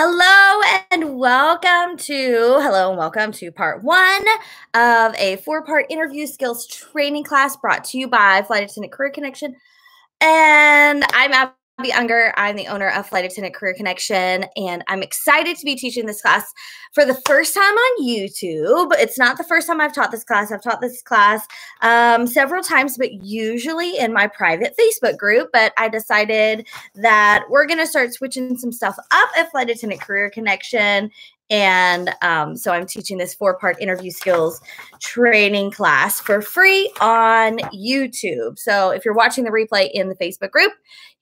Hello and welcome to part one of a 4-part interview skills training class brought to you by Flight Attendant Career Connection. And I'm Abbie Unger. I'm the owner of Flight Attendant Career Connection, and I'm excited to be teaching this class for the first time on YouTube. It's not the first time I've taught this class. I've taught this class several times, but usually in my private Facebook group. But I decided that we're going to start switching some stuff up at Flight Attendant Career Connection. And so I'm teaching this 4-part interview skills training class for free on YouTube. So if you're watching the replay in the Facebook group,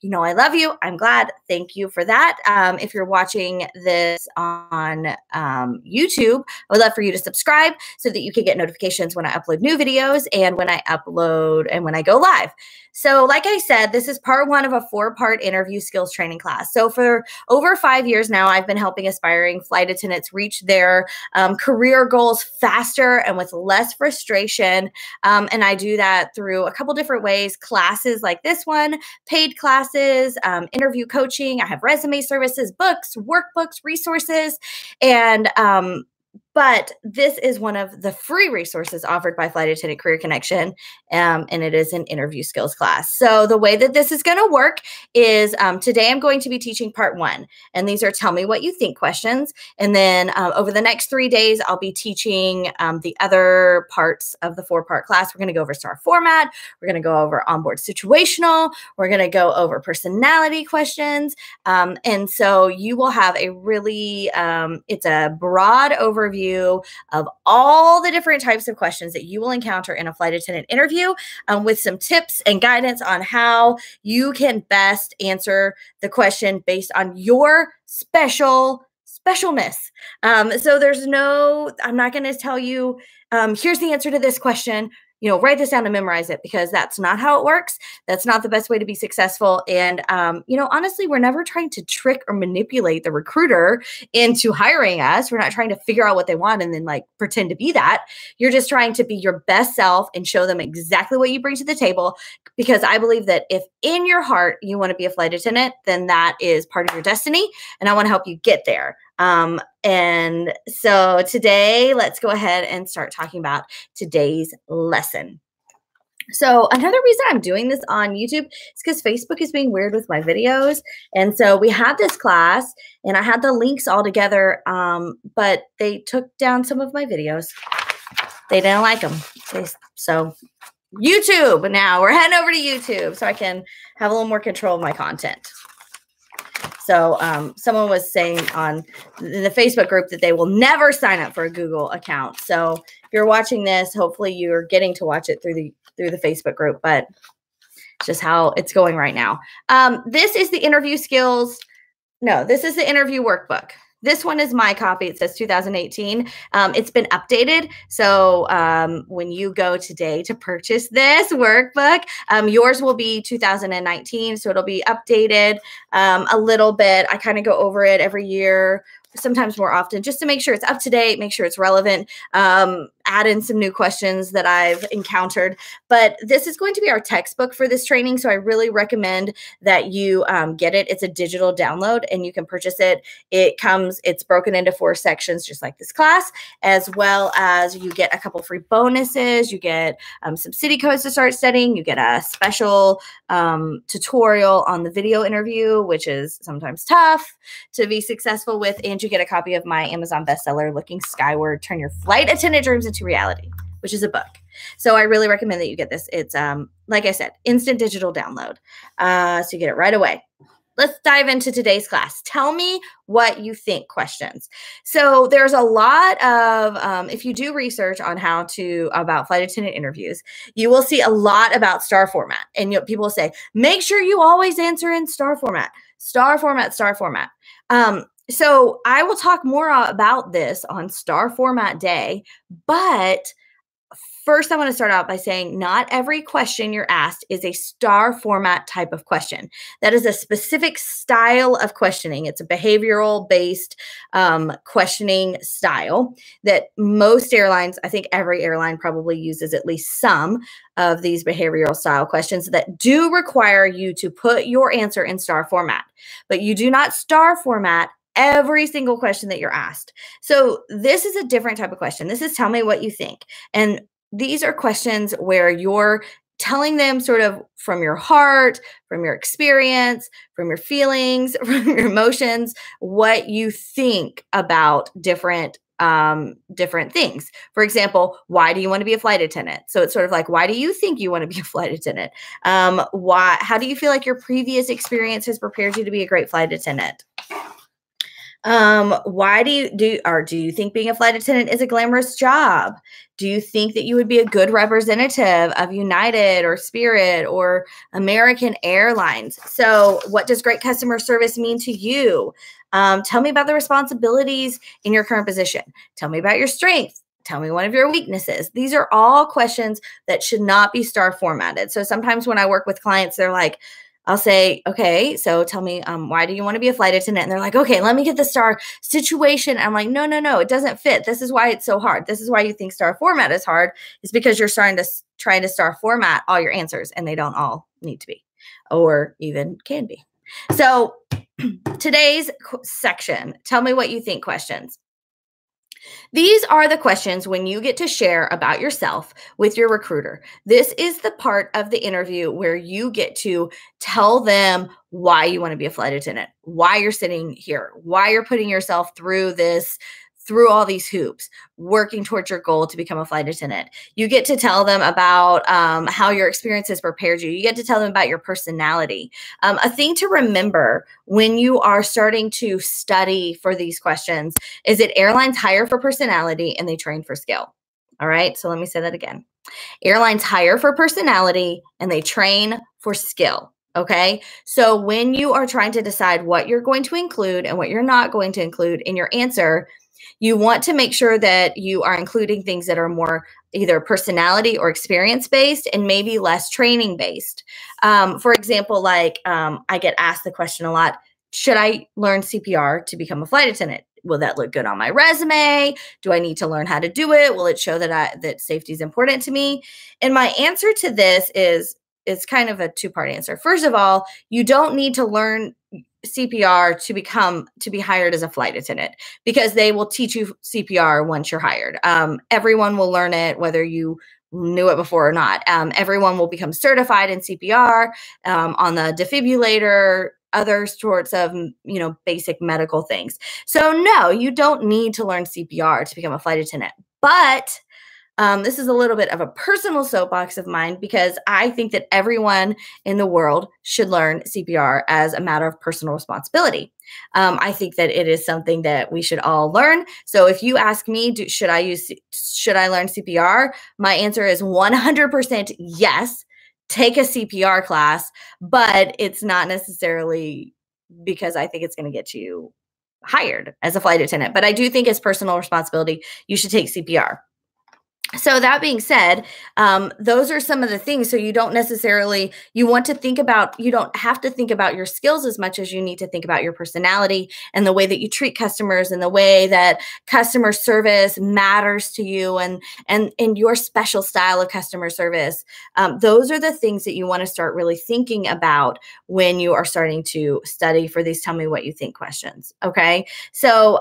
you know I love you. I'm glad. Thank you for that. If you're watching this on YouTube, I would love for you to subscribe so that you can get notifications when I upload new videos and when I upload and when I go live. So like I said, this is part one of a 4-part interview skills training class. So for over 5 years now, I've been helping aspiring flight attendants reach their career goals faster and with less frustration. And I do that through a couple different ways: classes like this one, paid classes, interview coaching. I have resume services, books, workbooks, resources, and but this is one of the free resources offered by Flight Attendant Career Connection, and it is an interview skills class. So the way that this is going to work is today I'm going to be teaching part 1, and these are tell me what you think questions. And then over the next 3 days, I'll be teaching the other parts of the 4-part class. We're going to go over STAR format. We're going to go over onboard situational. We're going to go over personality questions. And so you will have a really, it's a broad overview of all the different types of questions that you will encounter in a flight attendant interview, with some tips and guidance on how you can best answer the question based on your specialness. So I'm not going to tell you, here's the answer to this question. Write this down and memorize it, because that's not how it works. That's not the best way to be successful. And, honestly, we're never trying to trick or manipulate the recruiter into hiring us. We're not trying to figure out what they want and then pretend to be that. You're just trying to be your best self and show them exactly what you bring to the table, because I believe that if in your heart you want to be a flight attendant, then that is part of your destiny. And I want to help you get there. And so today, let's go ahead and start talking about today's lesson. So another reason I'm doing this on YouTube is because Facebook is being weird with my videos. And so we had this class and I had the links all together, but they took down some of my videos. They didn't like them. So YouTube, now we're heading over to YouTube so I can have a little more control of my content. So someone was saying in the Facebook group that they will never sign up for a Google account. So if you're watching this, hopefully you're getting to watch it through the Facebook group, but it's just how it's going right now. This is the interview skills. No, this is the interview workbook. This one is my copy. It says 2018. It's been updated. So when you go today to purchase this workbook, yours will be 2019. So it'll be updated a little bit. I kind of go over it every year, sometimes more often, just to make sure it's up to date, make sure it's relevant, add in some new questions that I've encountered. But this is going to be our textbook for this training, so I really recommend that you get it. It's a digital download, and you can purchase it. It's broken into 4 sections, just like this class, as well as you get a couple free bonuses. You get some city codes to start studying. You get a special tutorial on the video interview, which is sometimes tough to be successful with, and you get a copy of my Amazon bestseller, Looking Skyward, Turn Your Flight Attendant Dreams into Reality, which is a book. So I really recommend that you get this. It's, like I said, instant digital download. So you get it right away. Let's dive into today's class. Tell me what you think questions. So there's a lot of, if you do research on about flight attendant interviews, you will see a lot about STAR format. And people will say, make sure you always answer in STAR format, STAR format, STAR format. So I will talk more about this on STAR format day, but first, I want to start out by saying not every question you're asked is a STAR format type of question. That is a specific style of questioning. It's a behavioral-based questioning style that most airlines, I think every airline probably uses at least some of these behavioral style questions that do require you to put your answer in STAR format. But you do not STAR format every single question that you're asked. So this is a different type of question. This is tell me what you think. And these are questions where you're telling them sort of from your heart, from your experience, from your feelings, from your emotions, what you think about different things. For example, why do you want to be a flight attendant? So it's sort of like, why do you think you want to be a flight attendant? How do you feel like your previous experience has prepared you to be a great flight attendant? Why do you think being a flight attendant is a glamorous job? Do you think that you would be a good representative of United or Spirit or American Airlines? So what does great customer service mean to you? Tell me about the responsibilities in your current position. Tell me about your strengths. Tell me one of your weaknesses. These are all questions that should not be star formatted. So sometimes when I work with clients, they're like, I'll say, okay, so tell me, why do you want to be a flight attendant? And they're like, okay, let me get the star situation. I'm like, no, it doesn't fit. This is why it's so hard. This is why you think star format is hard, is because you're trying to star format all your answers, and they don't all need to be, or even can be. So today's section, tell me what you think questions. These are the questions when you get to share about yourself with your recruiter. This is the part of the interview where you get to tell them why you want to be a flight attendant, why you're sitting here, why you're putting yourself through all these hoops, working towards your goal to become a flight attendant. You get to tell them about how your experience has prepared you. You get to tell them about your personality. A thing to remember when you are starting to study for these questions is that airlines hire for personality and they train for skill. All right, so let me say that again. Airlines hire for personality and they train for skill. Okay, so when you are trying to decide what you're going to include and what you're not going to include in your answer, you want to make sure that you are including things that are more either personality or experience based and maybe less training based. For example, like I get asked the question a lot, should I learn CPR to become a flight attendant? Will that look good on my resume? Do I need to learn how to do it? Will it show that safety is important to me? And my answer to this is kind of a two-part answer. First of all, you don't need to learn CPR to be hired as a flight attendant, because they will teach you CPR once you're hired. Everyone will learn it, whether you knew it before or not. Everyone will become certified in CPR, on the defibrillator, other sorts of, basic medical things. So no, you don't need to learn CPR to become a flight attendant. But this is a little bit of a personal soapbox of mine, because I think that everyone in the world should learn CPR as a matter of personal responsibility. I think that it is something that we should all learn. So if you ask me, should I learn CPR? My answer is 100% yes. Take a CPR class, but it's not necessarily because I think it's going to get you hired as a flight attendant. But I do think as personal responsibility, you should take CPR. So that being said, those are some of the things. So you don't have to think about your skills as much as you need to think about your personality and the way that you treat customers and the way that customer service matters to you and your special style of customer service. Those are the things that you want to start really thinking about when you are starting to study for these tell me what you think questions. Okay. So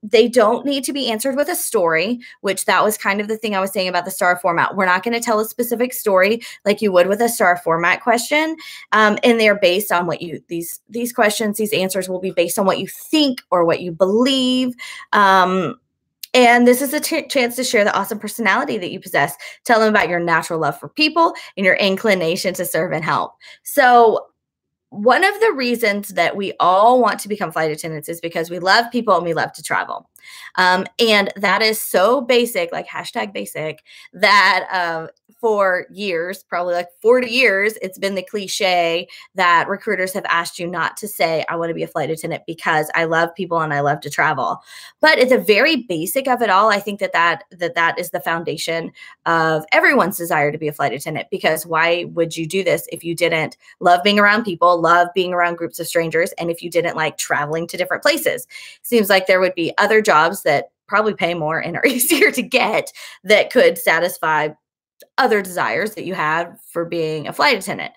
they don't need to be answered with a story, which that was kind of the thing I was saying about the star format. We're not going to tell a specific story like you would with a star format question. And they're based on what these questions, these answers will be based on what you think or what you believe. And this is a chance to share the awesome personality that you possess. Tell them about your natural love for people and your inclination to serve and help. So one of the reasons that we all want to become flight attendants is because we love people and we love to travel. And that is so basic, like #basic, that for years, probably like 40 years, it's been the cliche that recruiters have asked you not to say, I want to be a flight attendant because I love people and I love to travel. But at the very basic of it all, I think that is the foundation of everyone's desire to be a flight attendant, because why would you do this if you didn't love being around people, love being around groups of strangers, and if you didn't like traveling to different places? Seems like there would be other jobs that probably pay more and are easier to get that could satisfy other desires that you have for being a flight attendant.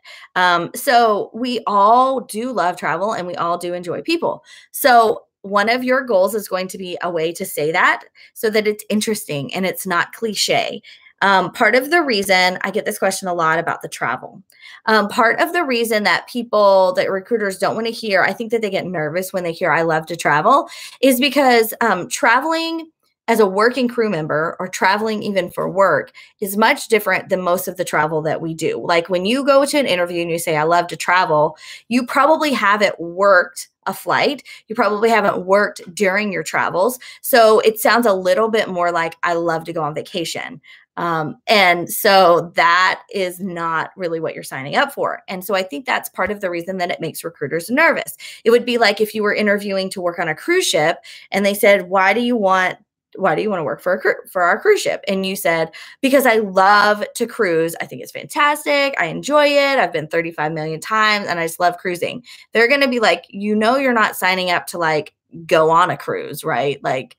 So we all do love travel and we all do enjoy people. So one of your goals is going to be a way to say that so that it's interesting and it's not cliche. Part of the reason I get this question a lot about the travel. Part of the reason that recruiters don't want to hear, I think that they get nervous when they hear I love to travel, is because traveling as a working crew member or traveling even for work is much different than most of the travel that we do. Like when you go to an interview and you say, I love to travel, you probably haven't worked a flight. You probably haven't worked during your travels. So it sounds a little bit more like I love to go on vacation. And so that is not really what you're signing up for. And so I think that's part of the reason that it makes recruiters nervous. It would be like if you were interviewing to work on a cruise ship and they said, why do you want to work for our cruise ship? And you said, because I love to cruise. I think it's fantastic. I enjoy it. I've been 35 million times and I just love cruising. They're going to be like, you're not signing up to like go on a cruise, right? Like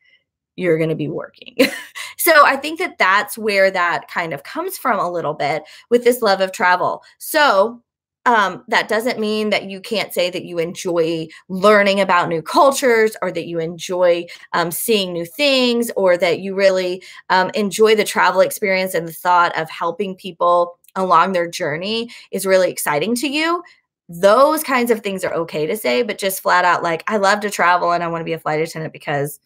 you're going to be working. So I think that that's where that kind of comes from a little bit with this love of travel. So that doesn't mean that you can't say that you enjoy learning about new cultures or that you enjoy seeing new things or that you really enjoy the travel experience and the thought of helping people along their journey is really exciting to you. Those kinds of things are okay to say, but just flat out like, I love to travel and I want to be a flight attendant because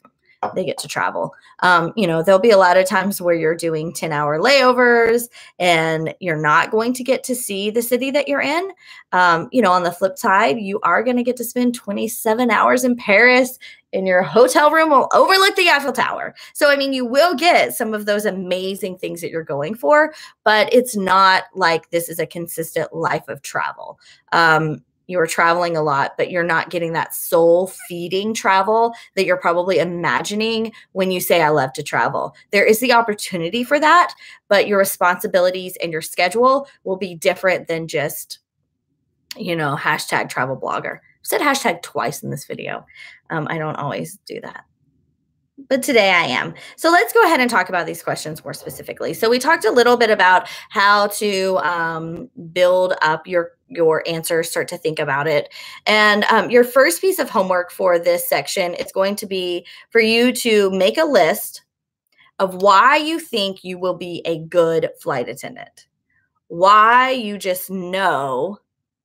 they get to travel. There'll be a lot of times where you're doing 10-hour layovers and you're not going to get to see the city that you're in. On the flip side, you are going to get to spend 27 hours in Paris and your hotel room will overlook the Eiffel Tower. So, you will get some of those amazing things that you're going for, but it's not like this is a consistent life of travel. You are traveling a lot, but you're not getting that soul feeding travel that you're probably imagining when you say, I love to travel. There is the opportunity for that, but your responsibilities and your schedule will be different than just, hashtag travel blogger. I said hashtag twice in this video. I don't always do that, but today I am. So let's go ahead and talk about these questions more specifically. So we talked a little bit about how to build up your answers, start to think about it. And your first piece of homework for this section is going to be for you to make a list of why you think you will be a good flight attendant. Why you just know,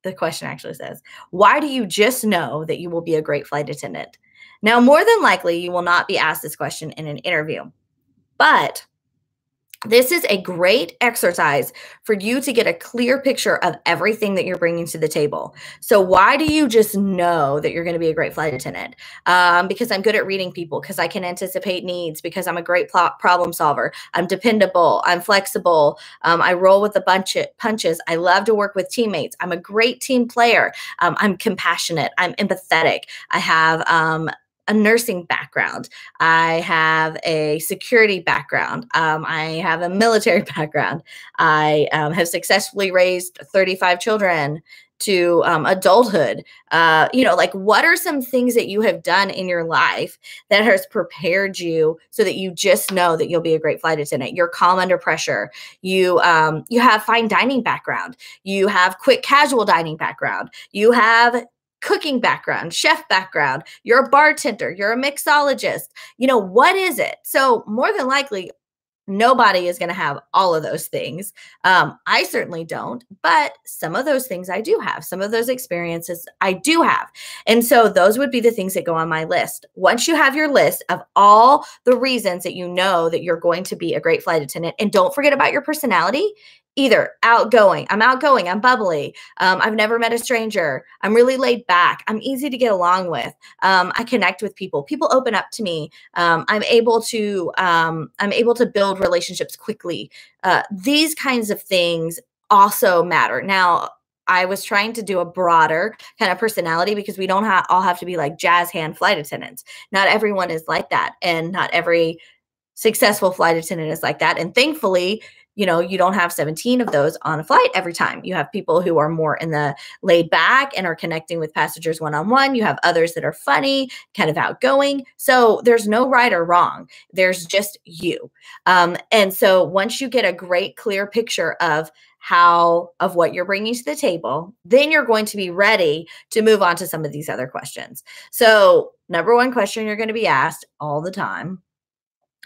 the question actually says, why do you just know that you will be a great flight attendant? Now, more than likely, you will not be asked this question in an interview, but this is a great exercise for you to get a clear picture of everything that you're bringing to the table. So why do you just know that you're going to be a great flight attendant? Because I'm good at reading people, because I can anticipate needs, because I'm a great problem solver. I'm dependable. I'm flexible. I roll with the punches. I love to work with teammates. I'm a great team player. I'm compassionate. I'm empathetic. I have a nursing background. I have a security background. I have a military background. I have successfully raised 35 children to adulthood. What are some things that you have done in your life that has prepared you so that you just know that you'll be a great flight attendant? You're calm under pressure. You have fine dining background. You have quick casual dining background. You have cooking background, chef background, you're a bartender, you're a mixologist, what is it? So more than likely, nobody is going to have all of those things. I certainly don't, but some of those things I do have. Some of those experiences I do have. And so those would be the things that go on my list. Once you have your list of all the reasons that you know that you're going to be a great flight attendant, and don't forget about your personality. Either outgoing, I'm bubbly, I've never met a stranger, I'm really laid back, I'm easy to get along with, I connect with people open up to me, I'm able to build relationships quickly. These kinds of things also matter. Now, I was trying to do a broader kind of personality because we don't all have to be like jazz hand flight attendants. Not everyone is like that, and not every successful flight attendant is like that. And thankfully, you don't have 17 of those on a flight every time. You have people who are more in the laid back and are connecting with passengers one-on-one. You have others that are funny, kind of outgoing. So there's no right or wrong. There's just you. And so once you get a great, clear picture of of what you're bringing to the table, then you're going to be ready to move on to some of these other questions. So, number one question you're going to be asked all the time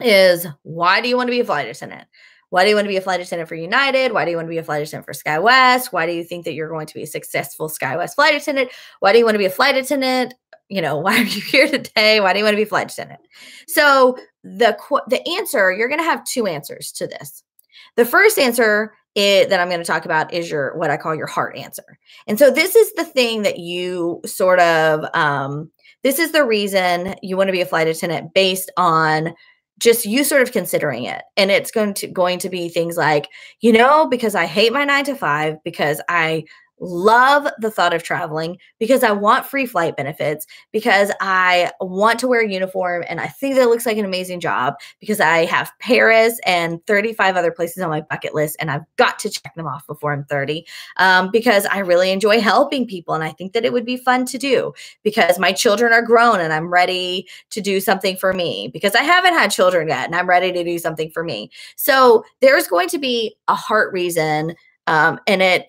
is, why do you want to be a flight attendant? Why do you want to be a flight attendant for United? Why do you want to be a flight attendant for SkyWest? Why do you think that you're going to be a successful SkyWest flight attendant? Why do you want to be a flight attendant? Why are you here today? Why do you want to be a flight attendant? So the answer, you're going to have two answers to this. The first answer that I'm going to talk about is what I call your heart answer. And so this is the thing that you sort of, this is the reason you want to be a flight attendant based on just you sort of considering it. And it's going to be things like, because I hate my 9 to 5, because I love the thought of traveling, because I want free flight benefits, because I want to wear a uniform and I think that it looks like an amazing job, because I have Paris and 35 other places on my bucket list and I've got to check them off before I'm 30, because I really enjoy helping people and I think that it would be fun to do, because my children are grown and I'm ready to do something for me, because I haven't had children yet and I'm ready to do something for me. So there's going to be a heart reason, and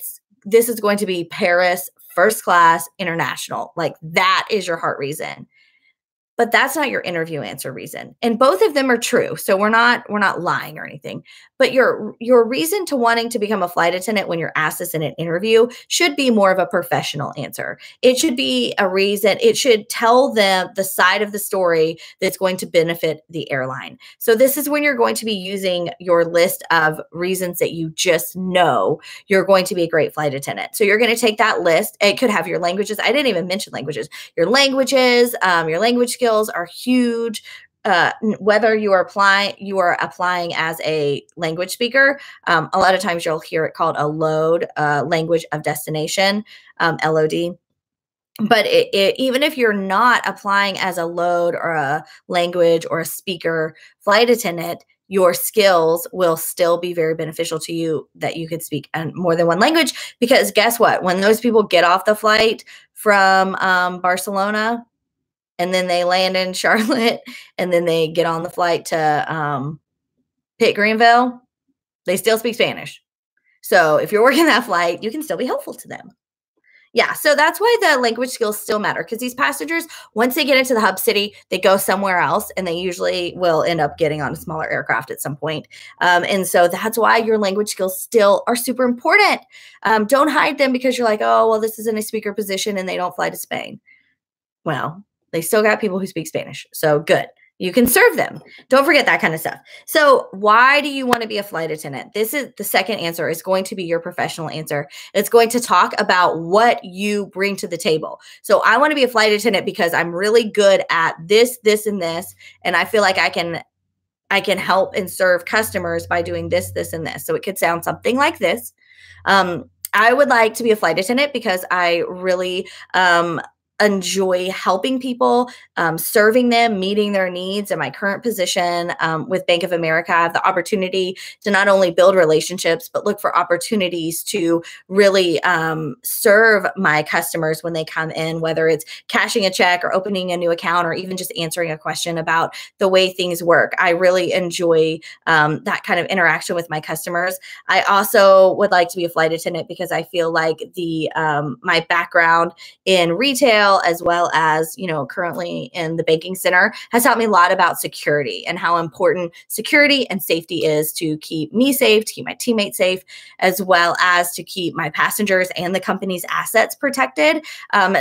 this is going to be Paris, first class, international. Like that is your heart reason. But that's not your interview answer reason. And both of them are true. So we're not lying or anything. But your reason to wanting to become a flight attendant when you're asked this in an interview should be more of a professional answer. It should be a reason. It should tell them the side of the story that's going to benefit the airline. So this is when you're going to be using your list of reasons that you just know you're going to be a great flight attendant. So you're going to take that list. It could have your languages. I didn't even mention languages. Your language skills are huge. Whether you are applying as a language speaker, a lot of times you'll hear it called a LOD, language of destination, LOD. But even if you're not applying as a LOD or a language or a speaker flight attendant, your skills will still be very beneficial to you, that you could speak more than one language. Because guess what? When those people get off the flight from Barcelona, and then they land in Charlotte, and then they get on the flight to Pitt Greenville, they still speak Spanish. So if you're working that flight, you can still be helpful to them. Yeah, so that's why the language skills still matter, because these passengers, once they get into the hub city, they go somewhere else, and they usually will end up getting on a smaller aircraft at some point. And so that's why your language skills still are super important. Don't hide them because you're like, oh, well, this isn't a speaker position and they don't fly to Spain. Well, they still got people who speak Spanish. So good. You can serve them. Don't forget that kind of stuff. So why do you want to be a flight attendant? This is the second answer, is going to be your professional answer. It's going to talk about what you bring to the table. So I want to be a flight attendant because I'm really good at this, this, and this. And I feel like I can help and serve customers by doing this, this, and this. So it could sound something like this. I would like to be a flight attendant because I really enjoy helping people, serving them, meeting their needs. In my current position with Bank of America, I have the opportunity to not only build relationships, but look for opportunities to really serve my customers when they come in, whether it's cashing a check or opening a new account or even just answering a question about the way things work. I really enjoy that kind of interaction with my customers. I also would like to be a flight attendant because I feel like my background in retail, as well as, currently in the banking center, has taught me a lot about security and how important security and safety is to keep me safe, to keep my teammates safe, as well as to keep my passengers and the company's assets protected.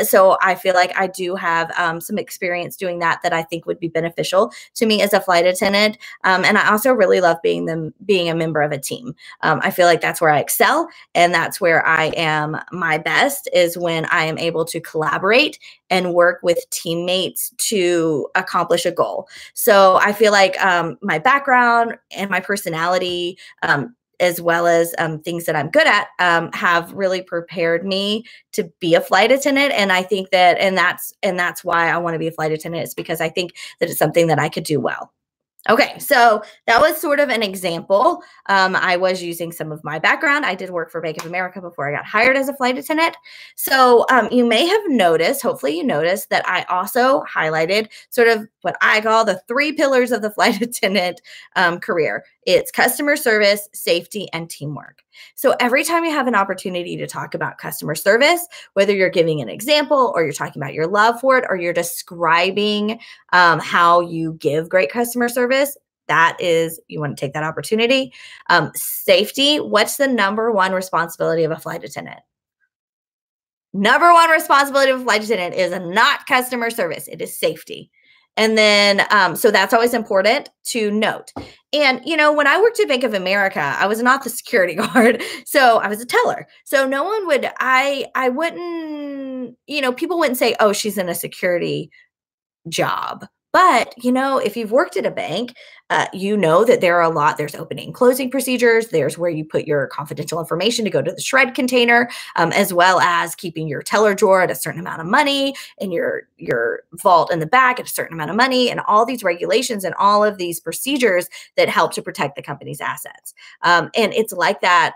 So I feel like I do have some experience doing that I think would be beneficial to me as a flight attendant. And I also really love being a member of a team. I feel like that's where I excel, and that's where I am my best, is when I am able to collaborate and work with teammates to accomplish a goal. So I feel like my background and my personality, as well as things that I'm good at, have really prepared me to be a flight attendant. And I think that, and that's why I want to be a flight attendant, is because I think that it's something that I could do well. Okay, so that was sort of an example. I was using some of my background. I did work for Bank of America before I got hired as a flight attendant. So you may have noticed, hopefully you noticed, that I also highlighted sort of what I call the 3 pillars of the flight attendant career. It's customer service, safety, and teamwork. So every time you have an opportunity to talk about customer service, whether you're giving an example or you're talking about your love for it or you're describing how you give great customer service, that is, you want to take that opportunity. Safety, what's the number one responsibility of a flight attendant? Number one responsibility of a flight attendant is not customer service. It is safety. And then, so that's always important to note. And, when I worked at Bank of America, I was not the security guard. So I was a teller. So no one would, I wouldn't, people wouldn't say, oh, she's in a security job. But, if you've worked at a bank, you know that there's opening and closing procedures. There's where you put your confidential information to go to the shred container, as well as keeping your teller drawer at a certain amount of money and your vault in the back at a certain amount of money, and all these regulations and all of these procedures that help to protect the company's assets. And it's like that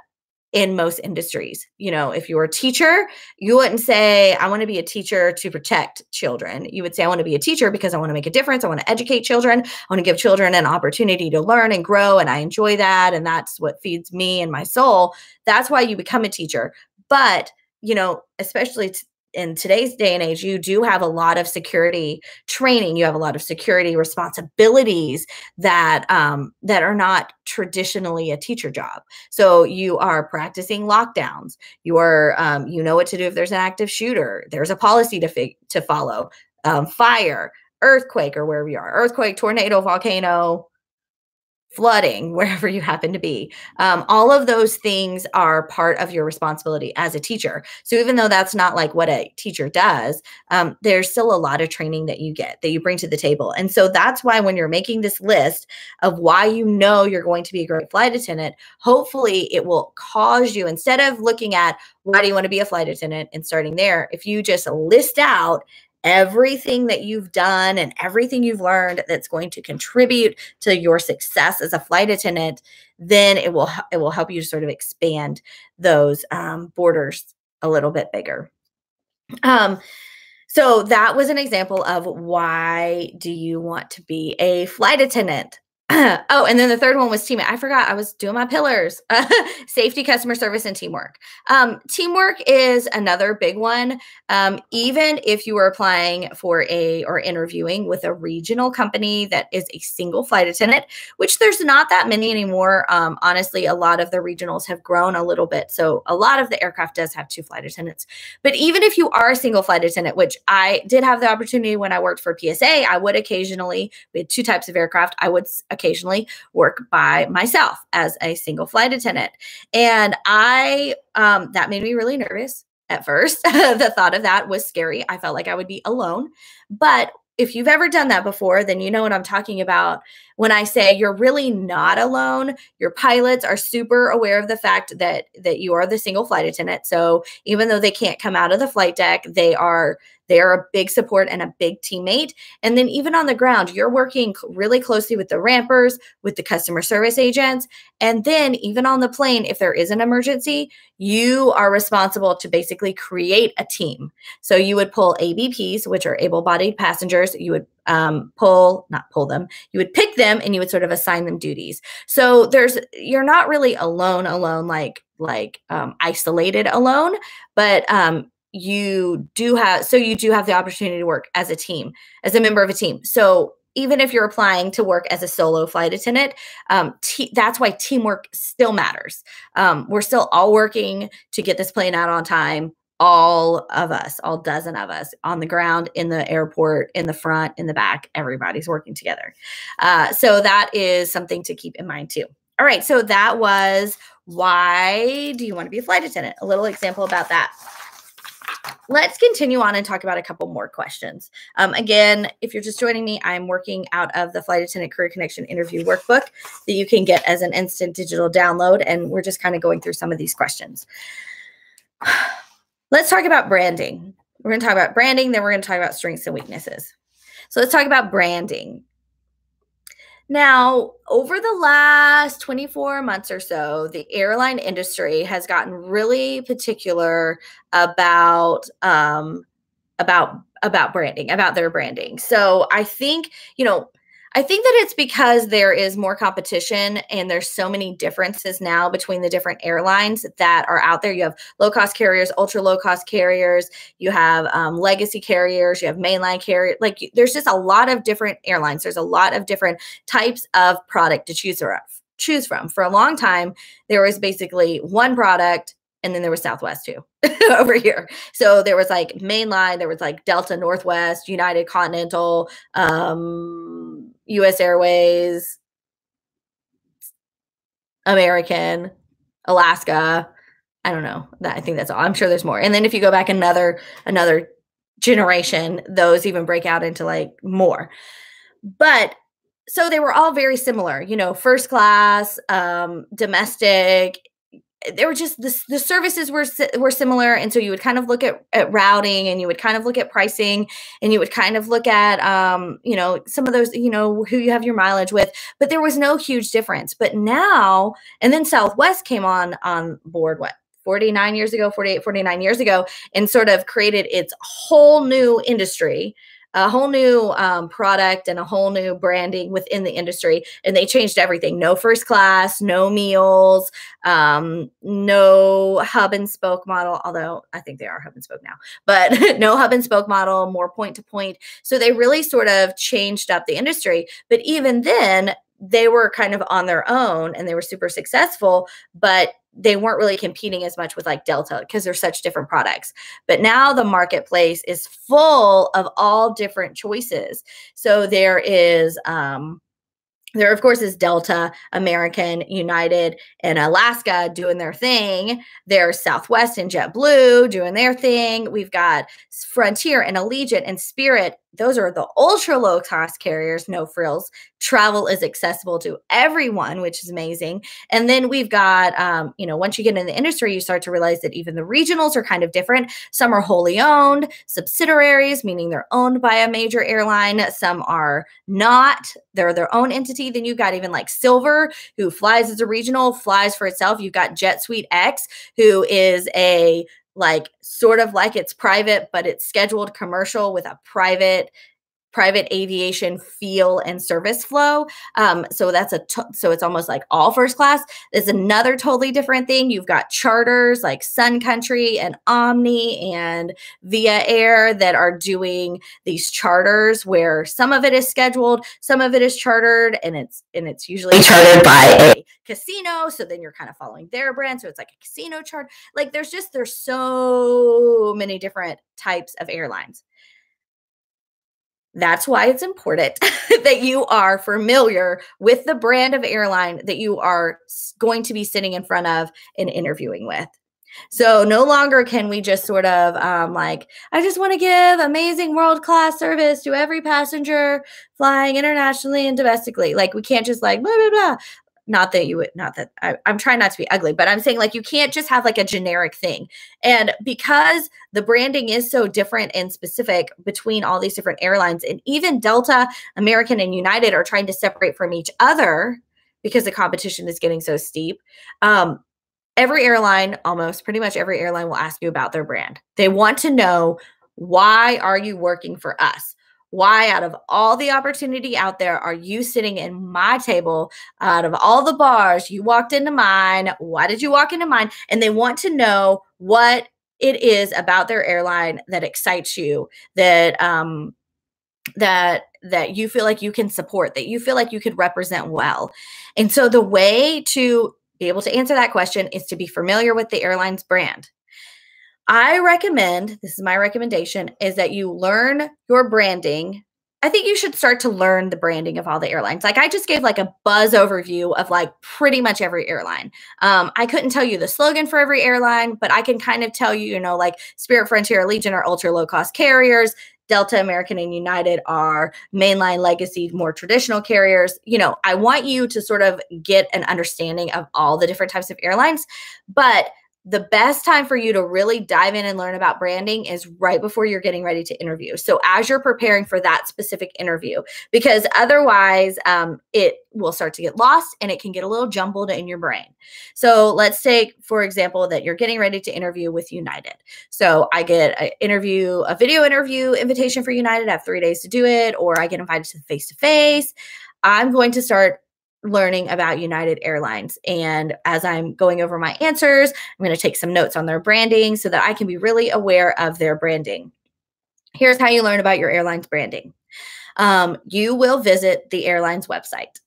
in most industries. If you're a teacher, you wouldn't say, I want to be a teacher to protect children. You would say, I want to be a teacher because I want to make a difference. I want to educate children. I want to give children an opportunity to learn and grow. And I enjoy that. And that's what feeds me and my soul. That's why you become a teacher. But, especially in today's day and age, you do have a lot of security training. You have a lot of security responsibilities that are not traditionally a teacher job. So you are practicing lockdowns. You are, you know what to do if there's an active shooter. There's a policy to follow. Fire, earthquake, or wherever you are. Earthquake, tornado, volcano, flooding, wherever you happen to be. All of those things are part of your responsibility as a teacher. So even though that's not like what a teacher does, there's still a lot of training that you get, that you bring to the table. And so that's why when you're making this list of why you're going to be a great flight attendant, hopefully it will cause you, instead of looking at why do you want to be a flight attendant and starting there, if you just list out everything that you've done and everything you've learned that's going to contribute to your success as a flight attendant, then it will help you to sort of expand those borders a little bit bigger. So that was an example of why do you want to be a flight attendant? Oh, and then the third one was teamwork. I forgot I was doing my pillars. Safety, customer service, and teamwork. Teamwork is another big one. Even if you were applying for or interviewing with a regional company that is a single flight attendant, which there's not that many anymore. Honestly, a lot of the regionals have grown a little bit. So a lot of the aircraft does have 2 flight attendants. But even if you are a single flight attendant, which I did have the opportunity when I worked for PSA, I would occasionally, we had 2 types of aircraft, I would occasionally work by myself as a single flight attendant. And that made me really nervous at first. The thought of that was scary. I felt like I would be alone. But if you've ever done that before, then you know what I'm talking about when I say you're really not alone. Your pilots are super aware of the fact that you are the single flight attendant. So even though they can't come out of the flight deck, they are a big support and a big teammate. And then even on the ground, you're working really closely with the rampers, with the customer service agents. And then even on the plane, if there is an emergency, you are responsible to basically create a team. So you would pull ABPs, which are able-bodied passengers. You would you would pick them and you would sort of assign them duties. So you're not really alone, like isolated alone, but you do have the opportunity to work as a team, as a member of a team. So even if you're applying to work as a solo flight attendant, that's why teamwork still matters. We're still all working to get this plane out on time. All of us, all dozen of us on the ground, in the airport, in the front, in the back, everybody's working together. So that is something to keep in mind too. All right. So that was why do you want to be a flight attendant? A little example about that. Let's continue on and talk about a couple more questions. Again, if you're just joining me, I'm working out of the Flight Attendant Career Connection interview workbook that you can get as an instant digital download. And we're just kind of going through some of these questions. Let's talk about branding. We're going to talk about branding, then we're going to talk about strengths and weaknesses. So let's talk about branding. Now, over the last 24 months or so, the airline industry has gotten really particular about branding, about their branding. So I think, I think that it's because there is more competition and there's so many differences now between the different airlines that are out there. You have low cost carriers, ultra low cost carriers, you have legacy carriers, you have mainline carriers. Like there's just a lot of different airlines. There's a lot of different types of product to choose from. For a long time, there was basically one product, and then there was Southwest too over here. So there was like mainline, there was like Delta, Northwest, United, Continental, US Airways, American, Alaska. I don't know. I think that's all. I'm sure there's more. And then if you go back another generation, those even break out into like more. But so they were all very similar, you know, first class, domestic. They were just the services were similar, and so you would kind of look at routing, and you would kind of look at pricing, and you would kind of look at you know, some of those, you know, who you have your mileage with, but there was no huge difference. But now, and then Southwest came on board, what, 49 years ago, 48, 49 years ago, and sort of created its whole new industry, a whole new product and a whole new branding within the industry. And they changed everything. No first class, no meals, no hub and spoke model, although I think they are hub and spoke now, but no hub and spoke model, more point to point. So they really sort of changed up the industry. But even then, they were kind of on their own and they were super successful, but they weren't really competing as much with like Delta because they're such different products. But now the marketplace is full of all different choices. So there of course is Delta, American, United, and Alaska doing their thing. There's Southwest and JetBlue doing their thing. We've got Frontier and Allegiant and Spirit. Those are the ultra low cost carriers, no frills. Travel is accessible to everyone, which is amazing. And then we've got, you know, once you get in the industry, you start to realize that even the regionals are kind of different. Some are wholly owned, subsidiaries, meaning they're owned by a major airline. Some are not, they're their own entity. Then you've got even like Silver, who flies as a regional, flies for itself. You've got Jet Suite X, who is a like sort of like it's private, but it's scheduled commercial with a private aviation feel and service flow. So that's so it's almost like all first class. There's another totally different thing. You've got charters like Sun Country and Omni and Via Air that are doing these charters where some of it is scheduled, some of it is chartered, and it's usually chartered by a casino. So then you're kind of following their brand. So it's like a casino chart. Like there's so many different types of airlines. That's why it's important that you are familiar with the brand of airline that you are going to be sitting in front of and interviewing with. So no longer can we just sort of like, I just want to give amazing world-class service to every passenger flying internationally and domestically. Like we can't just like blah, blah, blah. Not that I'm trying not to be ugly, but I'm saying like you can't just have like a generic thing. And because the branding is so different and specific between all these different airlines, and even Delta, American, and United are trying to separate from each other because the competition is getting so steep. Every airline, almost pretty much every airline will ask you about their brand. They want to know, why are you working for us? Why, out of all the opportunity out there, are you sitting in my table? Out of all the bars, you walked into mine. Why did you walk into mine? And they want to know what it is about their airline that excites you, that that you feel like you can support, that you feel like you could represent well. And so the way to be able to answer that question is to be familiar with the airline's brand. I recommend, this is my recommendation, is that you learn your branding. I think you should start to learn the branding of all the airlines. Like I just gave like a buzz overview of like pretty much every airline. I couldn't tell you the slogan for every airline, but I can kind of tell you, you know, like Spirit, Frontier, Allegiant are ultra low cost carriers. Delta, American, and United are mainline legacy, more traditional carriers. You know, I want you to sort of get an understanding of all the different types of airlines, but the best time for you to really dive in and learn about branding is right before you're getting ready to interview. So as you're preparing for that specific interview, because otherwise it will start to get lost and it can get a little jumbled in your brain. So let's take, for example, that you're getting ready to interview with United. So I get a video interview invitation for United. I have 3 days to do it, or I get invited to the face-to-face. I'm going to start learning about United Airlines. And as I'm going over my answers, I'm going to take some notes on their branding so that I can be really aware of their branding. Here's how you learn about your airline's branding. You will visit the airline's website,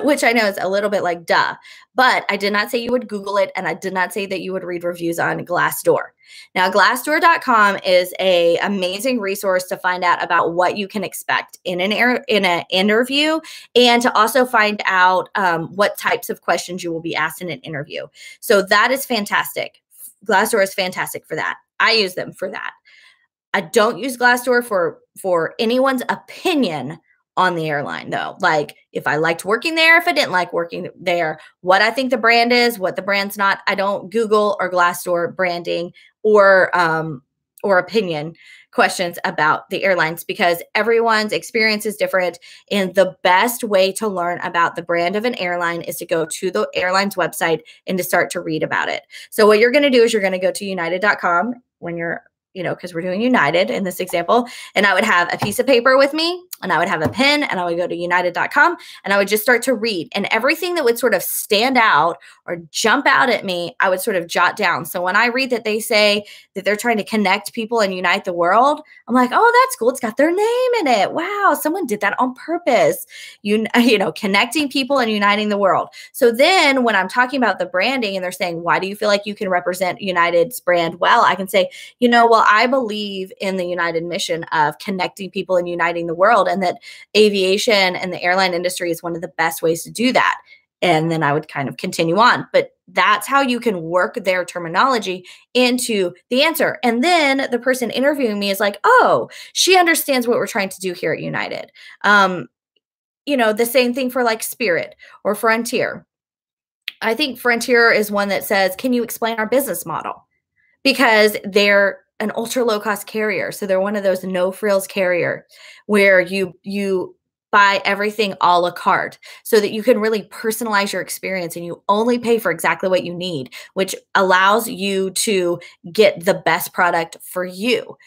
which I know is a little bit like duh, but I did not say you would Google it, and I did not say that you would read reviews on Glassdoor. Now, Glassdoor.com is an amazing resource to find out about what you can expect in an interview, and to also find out what types of questions you will be asked in an interview. So that is fantastic. Glassdoor is fantastic for that. I use them for that. I don't use Glassdoor for anyone's opinion on the airline, though. Like if I liked working there, if I didn't like working there, what I think the brand is, what the brand's not. I don't Google or Glassdoor branding or opinion questions about the airlines, because everyone's experience is different. And the best way to learn about the brand of an airline is to go to the airline's website and to start to read about it. So what you're going to do is you're going to go to united.com when you're, because we're doing United in this example, and I would have a piece of paper with me, and I would have a pen, and I would go to united.com, and I would just start to read, and everything that would sort of stand out or jump out at me, I would sort of jot down. So when I read that they say that they're trying to connect people and unite the world, I'm like, oh, that's cool. It's got their name in it. Wow, someone did that on purpose. Connecting people and uniting the world. So then when I'm talking about the branding and they're saying, why do you feel like you can represent United's brand well? I can say, well, I believe in the United mission of connecting people and uniting the world, and that aviation and the airline industry is one of the best ways to do that. And then I would kind of continue on. But that's how you can work their terminology into the answer. And then the person interviewing me is like, oh, she understands what we're trying to do here at United. The same thing for like Spirit or Frontier. I think Frontier is one that says, can you explain our business model? Because they're an ultra low cost carrier. So they're one of those no frills carrier where you buy everything a la carte so that you can really personalize your experience and you only pay for exactly what you need, which allows you to get the best product for you.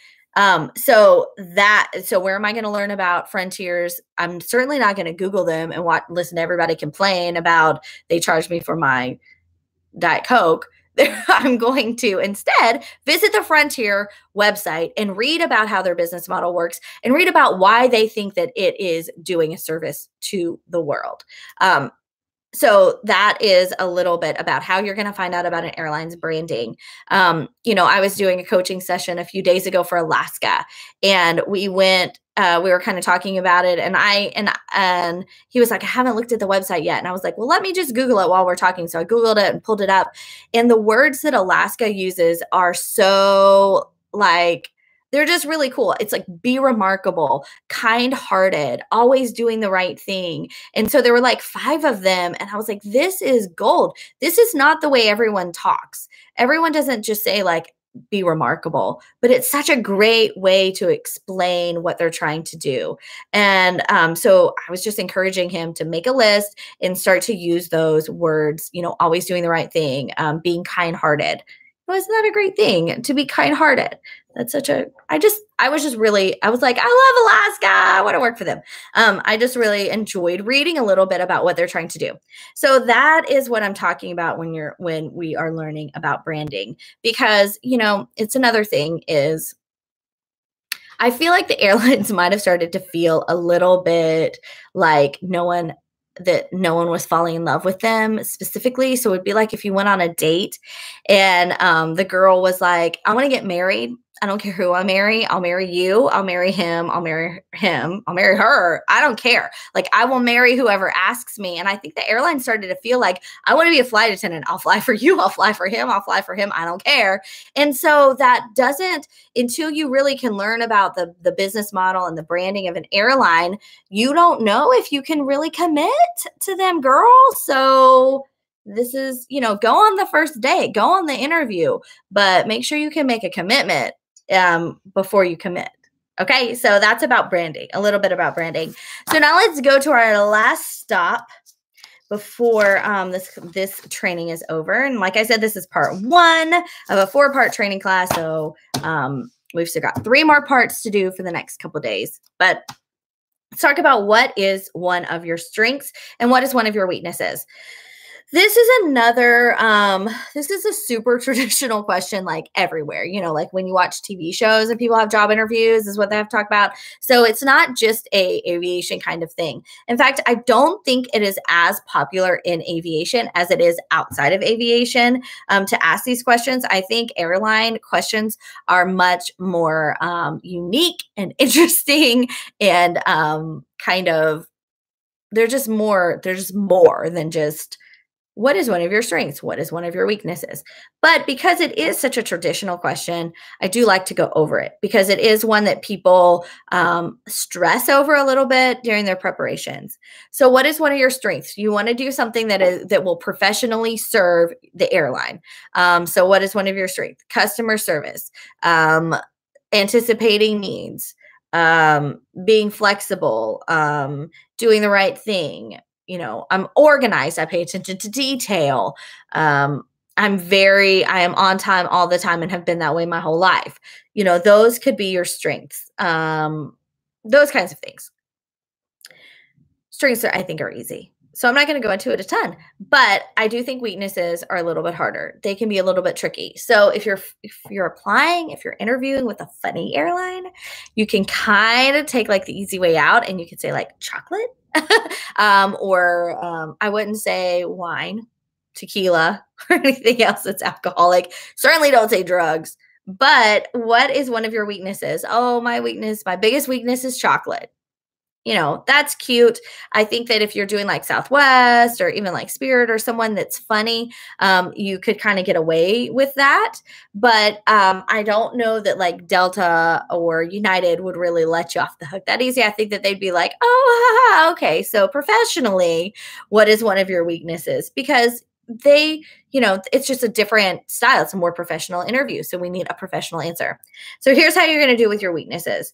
So where am I going to learn about Frontiers? I'm certainly not going to Google them and listen to everybody complain about they charged me for my Diet Coke. I'm going to instead visit the Frontier website and read about how their business model works and read about why they think that it is doing a service to the world. So that is a little bit about how you're going to find out about an airline's branding. I was doing a coaching session a few days ago for Alaska, and we were kind of talking about it, and he was like, I haven't looked at the website yet. And I was like, well, let me just Google it while we're talking. So I Googled it and pulled it up. And the words that Alaska uses are so they're just really cool. It's like, be remarkable, kind-hearted, always doing the right thing. And so there were like 5 of them. And I was like, this is gold. This is not the way everyone talks. Everyone doesn't just say like, be remarkable, but it's such a great way to explain what they're trying to do. And so I was just encouraging him to make a list and start to use those words, always doing the right thing, being kind-hearted. Isn't that a great thing to be kind-hearted? That's I was like, I love Alaska. I want to work for them. I just really enjoyed reading a little bit about what they're trying to do. So that is what I'm talking about when we are learning about branding, because, it's another thing is I feel like the airlines might have started to feel a little bit like no one was falling in love with them specifically. So it'd be like if you went on a date and the girl was like, I want to get married. I don't care who I marry. I'll marry you. I'll marry him. I'll marry him. I'll marry her. I don't care. Like, I will marry whoever asks me. And I think the airline started to feel like, I want to be a flight attendant. I'll fly for you. I'll fly for him. I'll fly for him. I don't care. And so that doesn't, until you really can learn about the business model and the branding of an airline, you don't know if you can really commit to them, girl. So this is, go on the first date, go on the interview, but make sure you can make a commitment before you commit. Okay, so that's about branding, a little bit about branding. So now let's go to our last stop before this training is over. And like I said, this is part 1 of a 4-part training class. So we've still got 3 more parts to do for the next couple days. But let's talk about what is one of your strengths and what is one of your weaknesses. This is another, this is a super traditional question, like everywhere, like when you watch TV shows and people have job interviews is what they have to talk about. So it's not just a aviation kind of thing. In fact, I don't think it is as popular in aviation as it is outside of aviation to ask these questions. I think airline questions are much more unique and interesting and they're just more than just, what is one of your strengths? What is one of your weaknesses? But because it is such a traditional question, I do like to go over it because it is one that people stress over a little bit during their preparations. So what is one of your strengths? You want to do something that will professionally serve the airline. So what is one of your strengths? Customer service, anticipating needs, being flexible, doing the right thing. I'm organized. I pay attention to detail. I am on time all the time and have been that way my whole life. Those could be your strengths. Those kinds of things. Strengths I think are easy. So I'm not going to go into it a ton, but I do think weaknesses are a little bit harder. They can be a little bit tricky. So if you're applying, if you're interviewing with a funny airline, you can kind of take like the easy way out and you could say like chocolate. Or I wouldn't say wine, tequila, or anything else that's alcoholic. Certainly don't say drugs. But what is one of your weaknesses? Oh, my biggest weakness is chocolate. That's cute. I think that if you're doing like Southwest or even like Spirit or someone that's funny, you could kind of get away with that. But I don't know that like Delta or United would really let you off the hook that easy. I think that they'd be like, oh, okay. So professionally, what is one of your weaknesses? Because it's just a different style. It's a more professional interview. So we need a professional answer. So here's how you're going to do with your weaknesses.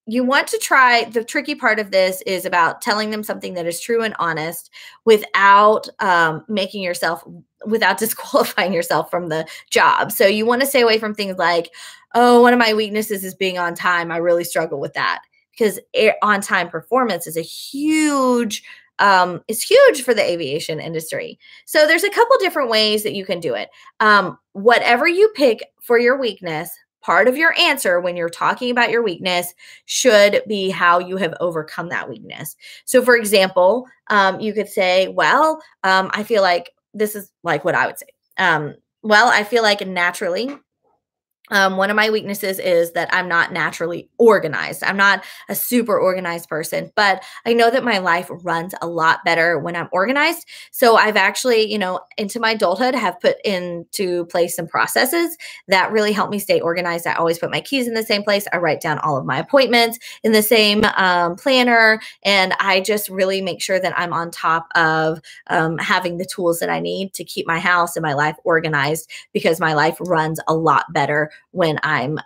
You want to try, the tricky part of this is about telling them something that is true and honest without without disqualifying yourself from the job. So you want to stay away from things like, oh, one of my weaknesses is being on time. I really struggle with that because on-time performance is huge for the aviation industry. So there's a couple different ways that you can do it. Whatever you pick for your weakness, part of your answer when you're talking about your weakness should be how you have overcome that weakness. So for example, you could say, well, I feel like this is like what I would say. Well, I feel like naturally, one of my weaknesses is that I'm not naturally organized. I'm not a super organized person, but I know that my life runs a lot better when I'm organized. So I've actually, into my adulthood have put into place some processes that really help me stay organized. I always put my keys in the same place. I write down all of my appointments in the same planner. And I just really make sure that I'm on top of having the tools that I need to keep my house and my life organized because my life runs a lot better when I'm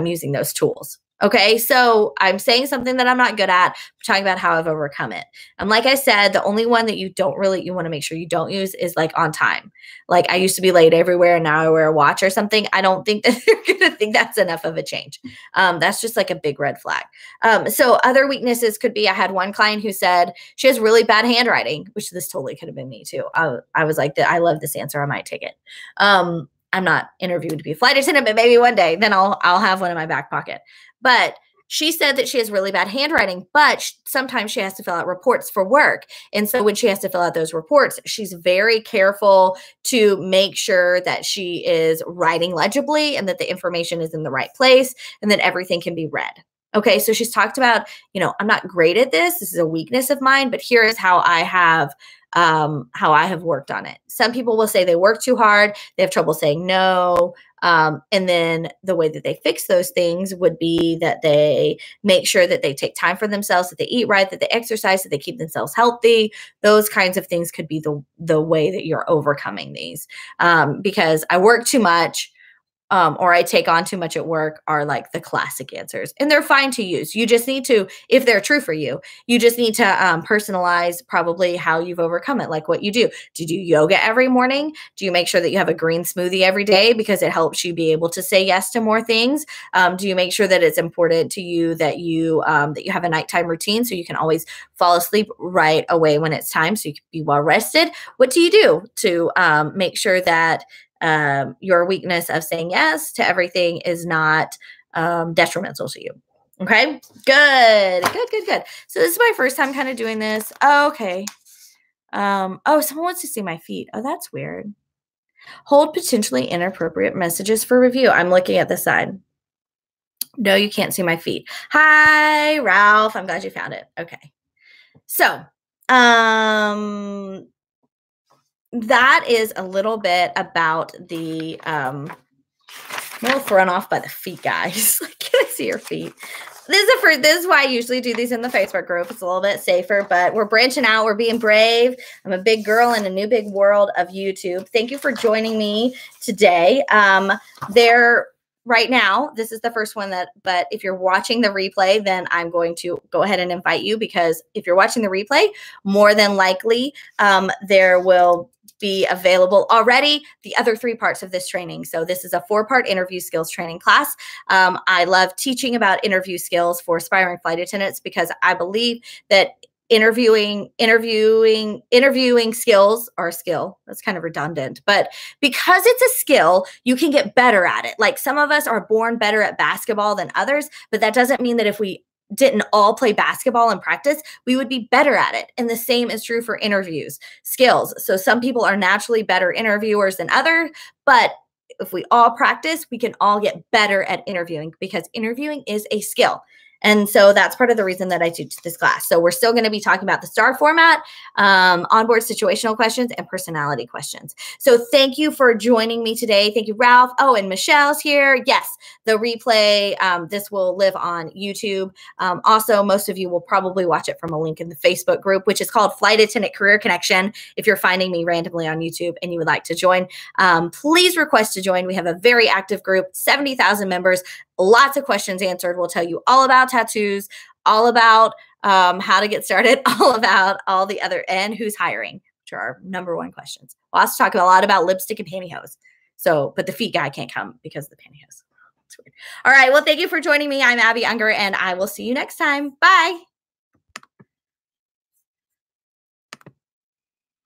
using those tools. Okay, so I'm saying something that I'm not good at. I'm talking about how I've overcome it. And like I said, the only one that you want to make sure you don't use is like on time. Like I used to be late everywhere and now I wear a watch or something. I don't think that you're going to think that's enough of a change. That's just like a big red flag. So other weaknesses could be, I had one client who said she has really bad handwriting, which this totally could have been me too. I was like, I love this answer. I might take it. I'm not interviewed to be a flight attendant, but maybe one day, then I'll have one in my back pocket. But she said that she has really bad handwriting, but sometimes she has to fill out reports for work. And so when she has to fill out those reports, she's very careful to make sure that she is writing legibly and that the information is in the right place and that everything can be read. Okay, so she's talked about, I'm not great at this. This is a weakness of mine, but here is how I have how I have worked on it. Some people will say they work too hard, they have trouble saying no. And then the way that they fix those things would be that they make sure that they take time for themselves, that they eat right, that they exercise, that they keep themselves healthy. Those kinds of things could be the way that you're overcoming these. Because I work too much, or I take on too much at work are like the classic answers, and they're fine to use. You just need to, if they're true for you, you just need to personalize probably how you've overcome it, like what you do. Do you do yoga every morning? Do you make sure that you have a green smoothie every day because it helps you be able to say yes to more things? Do you make sure that it's important to you that you have a nighttime routine so you can always fall asleep right away when it's time so you can be well rested? What do you do to make sure that your weakness of saying yes to everything is not detrimental to you? Okay, good. So this is my first time kind of doing this. Oh, okay. Oh, someone wants to see my feet. Oh, that's weird. Hold potentially inappropriate messages for review. I'm looking at the side. No, you can't see my feet. Hi, Ralph. I'm glad you found it. Okay. So, that is a little bit about the, I'm a little thrown off by the feet, guys. Can I see your feet? This is why I usually do these in the Facebook group. It's a little bit safer, but we're branching out. We're being brave. I'm a big girl in a new big world of YouTube. Thank you for joining me today. Right now, this is the first one but if you're watching the replay, then I'm going to go ahead and invite you, because if you're watching the replay, more than likely there will be available already the other 3 parts of this training. So this is a 4-part interview skills training class. I love teaching about interview skills for aspiring flight attendants because I believe that interviewing skills are a skill. That's kind of redundant, but because it's a skill, you can get better at it. Like some of us are born better at basketball than others, but that doesn't mean that if we didn't all play basketball in practice, we would be better at it. And the same is true for interviews skills. So some people are naturally better interviewers than others, but if we all practice, we can all get better at interviewing, because interviewing is a skill. And so that's part of the reason that I teach this class. So we're still going to be talking about the STAR format, onboard situational questions, and personality questions. So thank you for joining me today. Thank you, Ralph. Oh, and Michelle's here. Yes, the replay, this will live on YouTube. Also, most of you will probably watch it from a link in the Facebook group, which is called Flight Attendant Career Connection. If you're finding me randomly on YouTube and you would like to join, please request to join. We have a very active group, 70,000 members. Lots of questions answered. We'll tell you all about tattoos, all about how to get started, all about all the other, and who's hiring, which are our #1 questions. We'll also talk a lot about lipstick and pantyhose. So, but the feet guy can't come because of the pantyhose. It's weird. All right. Well, thank you for joining me. I'm Abbie Unger, and I will see you next time. Bye.